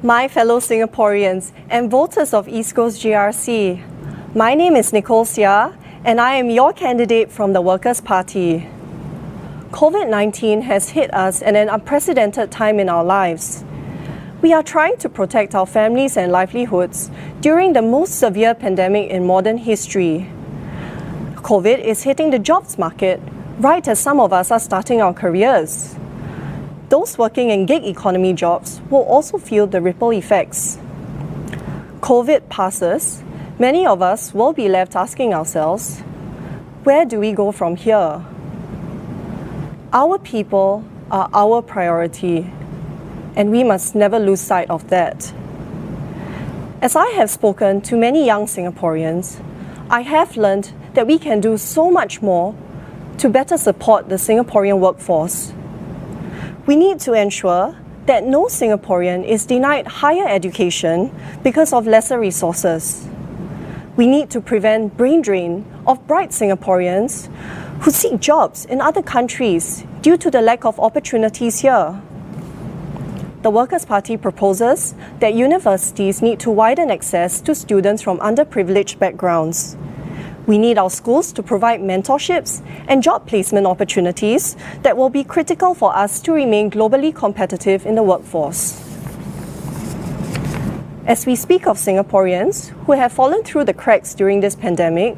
My fellow Singaporeans and voters of East Coast GRC, my name is Nicole Seah and I am your candidate from the Workers' Party. COVID-19 has hit us at an unprecedented time in our lives. We are trying to protect our families and livelihoods during the most severe pandemic in modern history. COVID is hitting the jobs market right as some of us are starting our careers. Those working in gig economy jobs will also feel the ripple effects. COVID passes, many of us will be left asking ourselves, where do we go from here? Our people are our priority, and we must never lose sight of that. As I have spoken to many young Singaporeans, I have learned that we can do so much more to better support the Singaporean workforce. We need to ensure that no Singaporean is denied higher education because of lesser resources. We need to prevent brain drain of bright Singaporeans who seek jobs in other countries due to the lack of opportunities here. The Workers' Party proposes that universities need to widen access to students from underprivileged backgrounds. We need our schools to provide mentorships and job placement opportunities that will be critical for us to remain globally competitive in the workforce. As we speak of Singaporeans who have fallen through the cracks during this pandemic,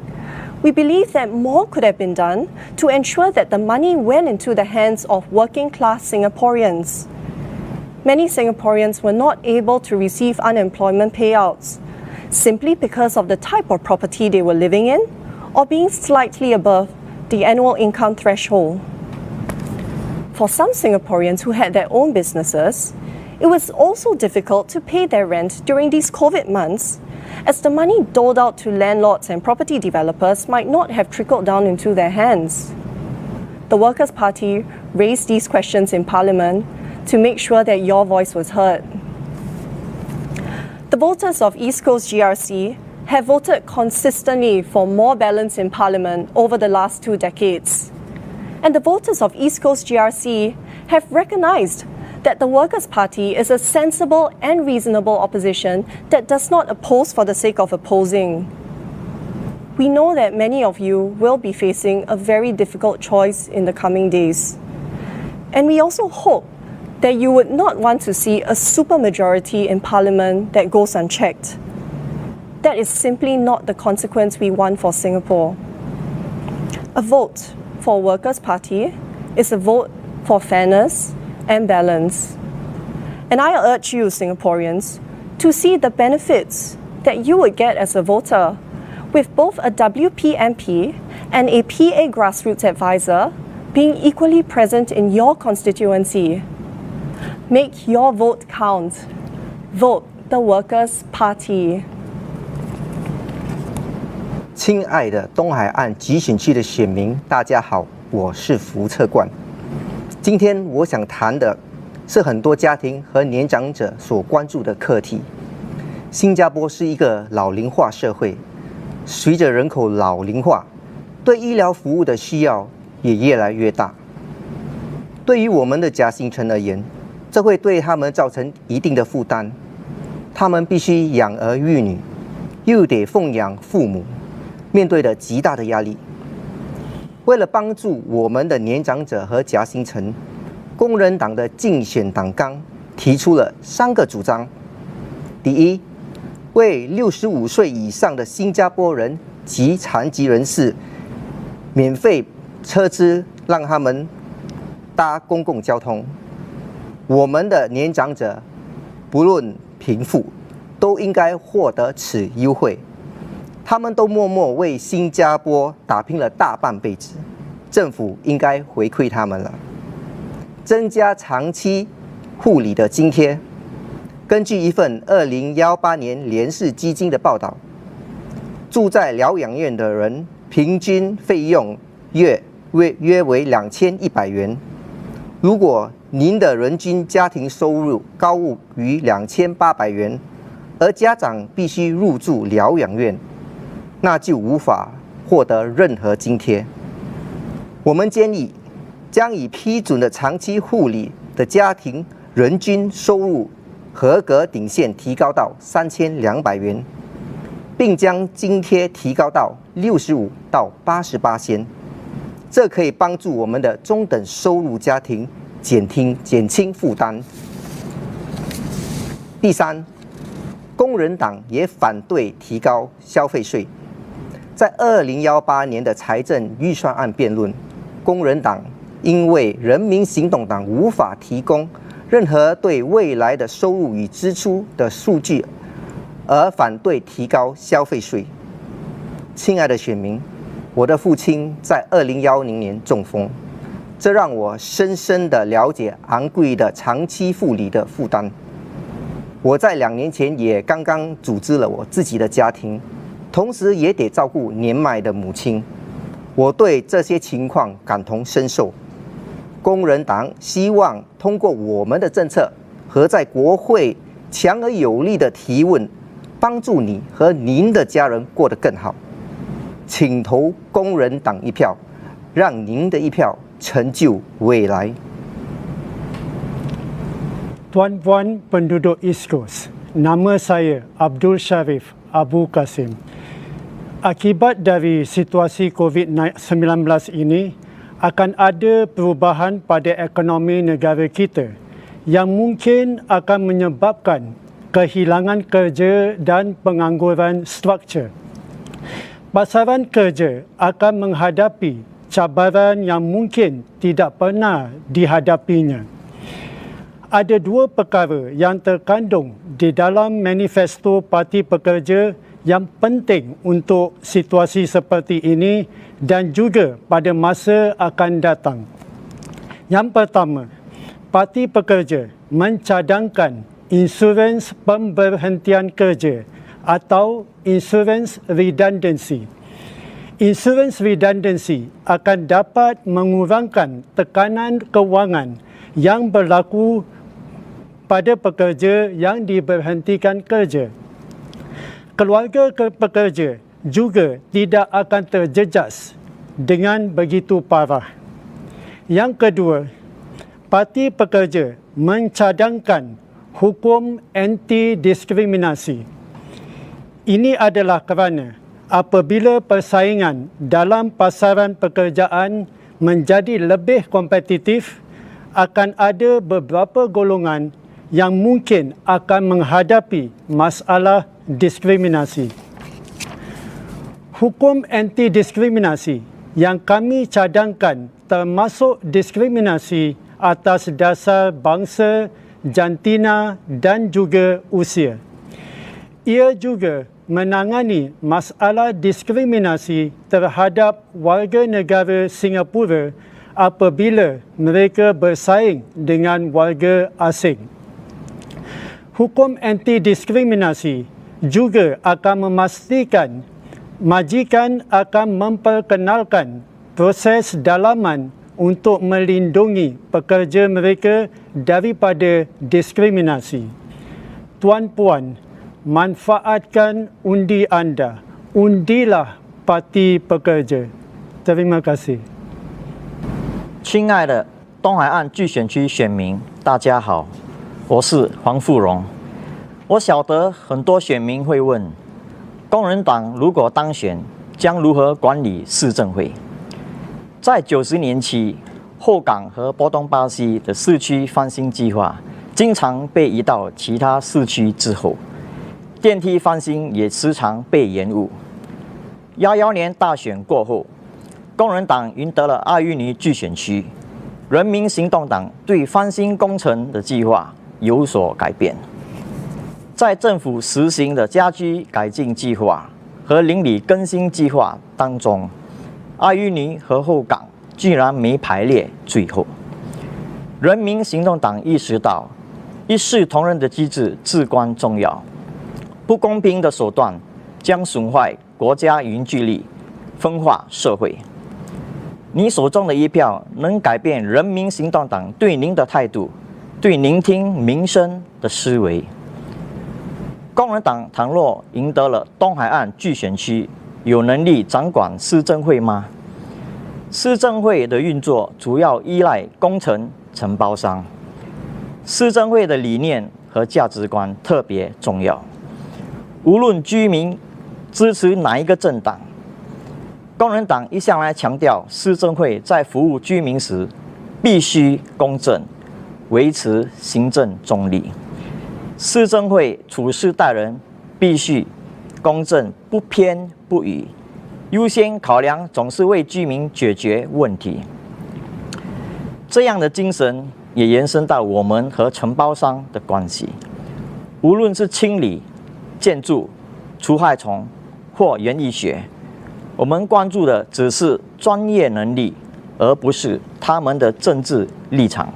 we believe that more could have been done to ensure that the money went into the hands of working-class Singaporeans. Many Singaporeans were not able to receive unemployment payouts simply because of the type of property they were living in or being slightly above the annual income threshold. For some Singaporeans who had their own businesses, it was also difficult to pay their rent during these COVID months, as the money doled out to landlords and property developers might not have trickled down into their hands. The Workers' Party raised these questions in Parliament to make sure that your voice was heard. The voters of East Coast GRC have voted consistently for more balance in Parliament over the last 2 decades. And the voters of East Coast GRC have recognised that the Workers' Party is a sensible and reasonable opposition that does not oppose for the sake of opposing. We know that many of you will be facing a very difficult choice in the coming days. And we also hope that you would not want to see a supermajority in Parliament that goes unchecked. That is simply not the consequence we want for Singapore. A vote for Workers' Party is a vote for fairness and balance. And I urge you, Singaporeans, to see the benefits that you would get as a voter with both a WPMP and a PA grassroots advisor being equally present in your constituency. Make your vote count. Vote the Workers' Party. 亲爱的东海岸集选区的选民，大家好，我是福策冠。今天我想谈的是很多家庭和年长者所关注的课题。新加坡是一个老龄化社会，随着人口老龄化，对医疗服务的需要也越来越大。对于我们的夹心层而言，这会对他们造成一定的负担。他们必须养儿育女，又得奉养父母，面对着极大的压力。为了帮助我们的年长者和夹心层，工人党的竞选党纲提出了3个主张。第一，为65岁以上的新加坡人及残疾人士免费车资，让他们搭公共交通。我们的年长者不论贫富，都应该获得此优惠。他们都默默为新加坡打拼了大半辈子，政府应该回馈他们了。增加长期护理的津贴。根据一份2018年联世基金的报道，住在疗养院的人平均费用约为2100元。如果您的人均家庭收入高于2800元，而家长必须入住疗养院，那就无法获得任何津贴。我们建议将已批准的长期护理的家庭人均收入合格顶线提高到3200元，并将津贴提高到65到88仙，这可以帮助我们的中等收入家庭减轻负担。第三，工人党也反对提高消费税。在2018年的财政预算案辩论，工人党因为人民行动党无法提供任何对未来的收入与支出的数据，而反对提高消费税。亲爱的选民，我的父亲在2010年中风，这让我深深的了解昂贵的长期护理的负担。我在2年前也刚刚组织了我自己的家庭，同时也得照顾年迈的母亲。我对这些情况感同身受。工人党希望通过我们的政策和在国会强而有力的提问，帮助你和您的家人过得更好。请投工人党一票，让您的一票成就未来。Tuan-puan penduduk East Coast, nama saya Abdul Shariff Aboo Kassim. Akibat dari situasi COVID-19 ini, akan ada perubahan pada ekonomi negara kita yang mungkin akan menyebabkan kehilangan kerja dan pengangguran struktur. Pasaran kerja akan menghadapi cabaran yang mungkin tidak pernah dihadapinya. Ada dua perkara yang terkandung di dalam manifesto Parti Pekerja yang penting untuk situasi seperti ini dan juga pada masa akan datang. Yang pertama, Parti Pekerja mencadangkan insurans pemberhentian kerja atau insurans redundancy. Insurans redundancy akan dapat mengurangkan tekanan kewangan yang berlaku pada pekerja yang diberhentikan kerja. Keluarga pekerja juga tidak akan terjejas dengan begitu parah. Yang kedua, Parti Pekerja mencadangkan hukum anti-diskriminasi. Ini adalah kerana apabila persaingan dalam pasaran pekerjaan menjadi lebih kompetitif, akan ada beberapa golongan yang mungkin akan menghadapi masalah diskriminasi. Hukum anti-diskriminasi yang kami cadangkan termasuk diskriminasi atas dasar bangsa, jantina dan juga usia. Ia juga menangani masalah diskriminasi terhadap warga negara Singapura apabila mereka bersaing dengan warga asing. Hukum anti-diskriminasi juga akan memastikan majikan akan memperkenalkan proses dalaman untuk melindungi pekerja mereka daripada diskriminasi. Tuan-puan, manfaatkan undi anda. Undilah Parti Pekerja. Terima kasih. 亲爱的东海岸巨选区选民，大家好，我是黄富荣。我晓得很多选民会问，工人党如果当选，将如何管理市政会？在90年期，后港和波东巴西的市区翻新计划经常被移到其他市区之后，电梯翻新也时常被延误。11年大选过后，工人党赢得了阿育尼巨选区，人民行动党对翻新工程的计划有所改变。在政府实行的家居改进计划和邻里更新计划当中，阿育尼和后港居然没排列最后。人民行动党意识到一视同仁的机制至关重要，不公平的手段将损坏国家凝聚力，分化社会。你手中的一票能改变人民行动党对您的态度，对聆听民生的思维。工人党倘若赢得了东海岸巨选区，有能力掌管市政会吗？市政会的运作主要依赖工程承包商。市政会的理念和价值观特别重要。无论居民支持哪一个政党，工人党一向来强调，市政会在服务居民时必须公正，维持行政中立。市政会处事待人必须公正，不偏不倚，优先考量总是为居民解决问题。这样的精神也延伸到我们和承包商的关系，无论是清理建筑、除害虫或园艺学，我们关注的只是专业能力，而不是他们的政治立场。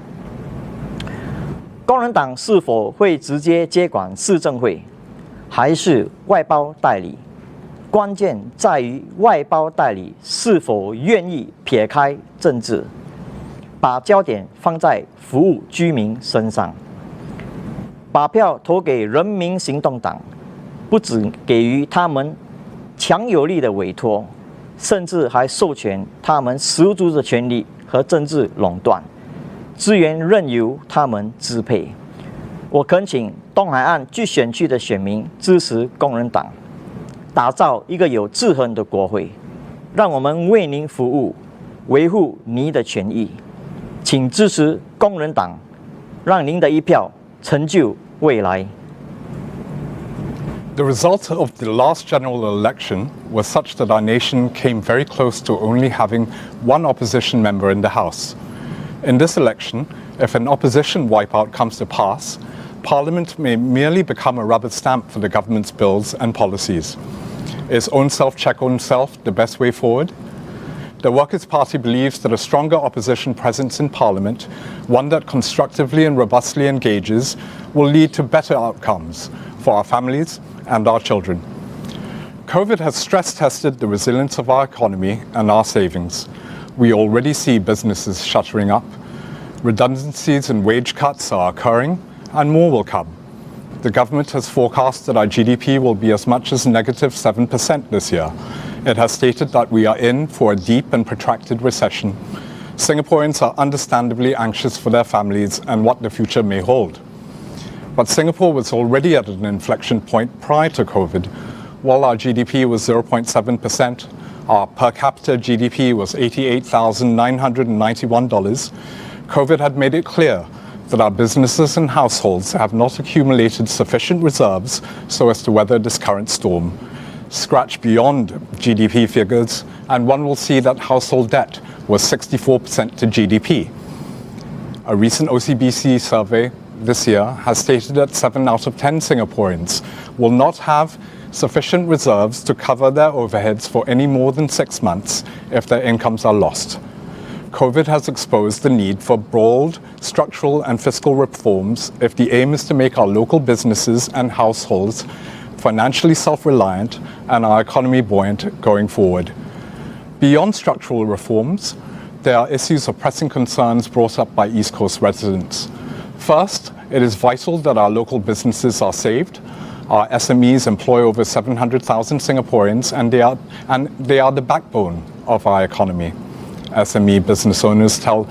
工人党是否会直接接管市政会，还是外包代理？关键在于外包代理是否愿意撇开政治，把焦点放在服务居民身上。把票投给人民行动党，不只给予他们强有力的委托，甚至还授权他们十足的权利和政治垄断，资源任由他们支配。我恳请东海岸巨选区的选民支持工人党，打造一个有制衡的国会，让我们为您服务，维护您的权益。请支持工人党，让您的一票成就未来。The result of the last general election was such that our nation came very close to only having one opposition member in the House. In this election, if an opposition wipeout comes to pass, Parliament may merely become a rubber stamp for the government's bills and policies. Is own self check own self the best way forward? The Workers' Party believes that a stronger opposition presence in Parliament, one that constructively and robustly engages, will lead to better outcomes for our families and our children. COVID has stress-tested the resilience of our economy and our savings. We already see businesses shuttering up. Redundancies and wage cuts are occurring, and more will come. The government has forecast that our GDP will be as much as negative 7% this year. It has stated that we are in for a deep and protracted recession. Singaporeans are understandably anxious for their families and what the future may hold. But Singapore was already at an inflection point prior to COVID. While our GDP was 0.7%, our per capita GDP was $88,991. COVID had made it clear that our businesses and households have not accumulated sufficient reserves so as to weather this current storm. Scratch beyond GDP figures, and one will see that household debt was 64% to GDP. A recent OCBC survey this year has stated that 7 out of 10 Singaporeans will not have sufficient reserves to cover their overheads for any more than 6 months if their incomes are lost. COVID has exposed the need for bold structural and fiscal reforms if the aim is to make our local businesses and households financially self-reliant and our economy buoyant going forward. Beyond structural reforms, there are issues of pressing concerns brought up by East Coast residents. First, it is vital that our local businesses are saved. Our SMEs employ over 700,000 Singaporeans, and they are the backbone of our economy. SME business owners tell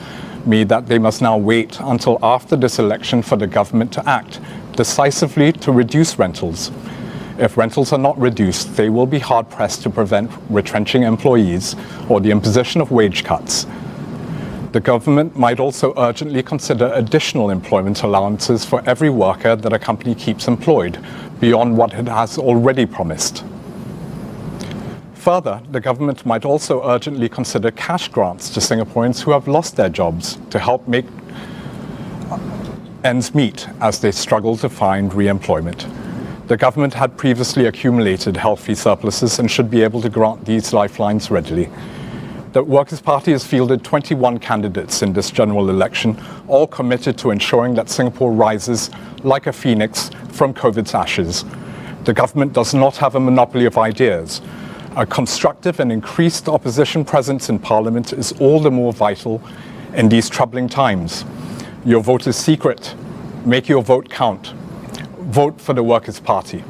me that they must now wait until after this election for the government to act decisively to reduce rentals. If rentals are not reduced, they will be hard-pressed to prevent retrenching employees or the imposition of wage cuts. The government might also urgently consider additional employment allowances for every worker that a company keeps employed, beyond what it has already promised. Further, the government might also urgently consider cash grants to Singaporeans who have lost their jobs to help make ends meet as they struggle to find re-employment. The government had previously accumulated healthy surpluses and should be able to grant these lifelines readily. The Workers' Party has fielded 21 candidates in this general election, all committed to ensuring that Singapore rises like a phoenix from COVID's ashes. The government does not have a monopoly of ideas. A constructive and increased opposition presence in Parliament is all the more vital in these troubling times. Your vote is secret. Make your vote count. Vote for the Workers' Party.